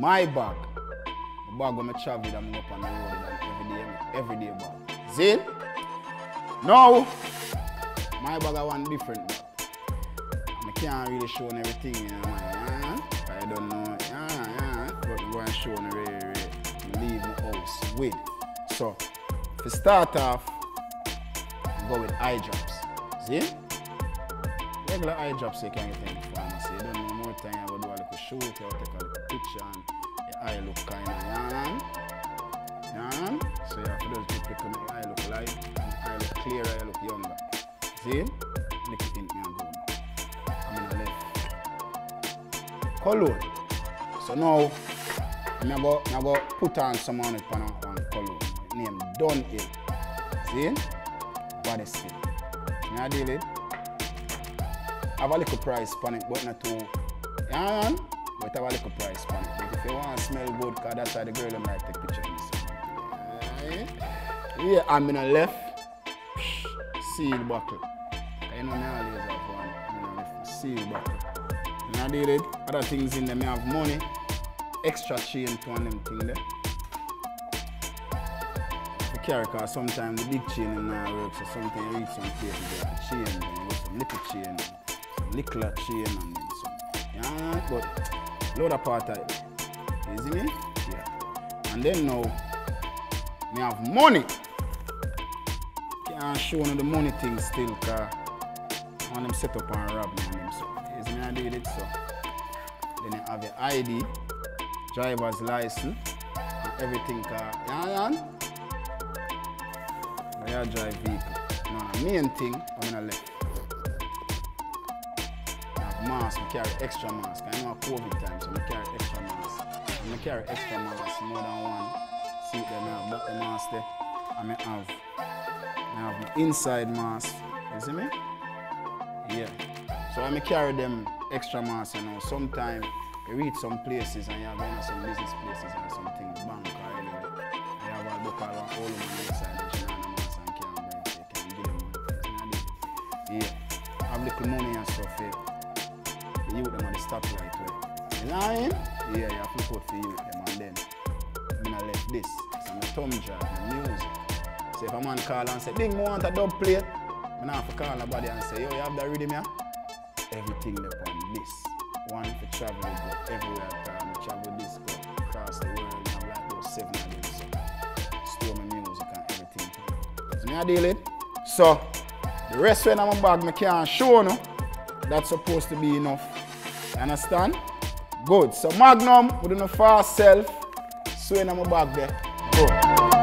my bag. My bag when I travel with, I'm up on the road and everyday bag. See? Now, my bag are one different bag. I can't really show everything, you know, I don't know, but I'm going to show you leave my house with. So, to start off, go with eye drops. See? Regular eye drops you can get in the pharmacy. You don't know more time, you go do a little shoot, you take a little picture and your eye look kind of so you have to do people to make your eye look light, and your eye look clearer, you look younger. See? Lick it in me and go. I'm in the left. Cologne. So now, I'm going to put on some on it on cologne. Name Dunhill. See? Body still. I deal it. Have a little price on it, but not too. Yeah, man? But have a little price on it. But if you want to smell good, because that's why the girl them like take picture of me. Yeah, I'm in the left. Seal buckle. You know, I always have one. I'm in the left. Seal buckle. And I deal it. Other things in them, I have money. Extra chain to one them thing there. Carry, because sometimes the big chain in our work, so sometimes you reach some places you have a chain, then you got some little chain, some lickler chain, and then some. Yeah, but load of part of it. You see me? Yeah. And then now, we have money. Can't show you the money thing still, because I want them set up and rob me and them. So, you see me? I did it, so. Then you have your ID, driver's license, and everything, yeah. I drive vehicle. Now the main thing, I'm in the left. I have mask, I carry extra mask. I know COVID time, so I carry extra mask. I carry extra mask, more than one. See them, I have the mask there. And I have my inside mask. You see me? Yeah. So I carry them extra masks, you know. Sometimes you reach some places and you're going to some business places or something, bank or anyway. You have a book all on the inside. Yeah, I have little money and stuff here. The youth them at the stoplight way. You know what I mean? Yeah, you have to look out for youth them and then I'm gonna let this. So I'm a thumb drive, my music. So if a man call and say, Ding, I want a dub plate, I'm not have to call nobody and say, yo, you have that rhythm here? Everything upon this. One for travel, go everywhere I can. Travel this, go across the world. I have like those 7 of them. So store my music and everything. So me I deal it. So the rest when I'm a bag, I can't show no. That's supposed to be enough. You understand? Good. So Magnum, with no fast self, so in my bag there. Go.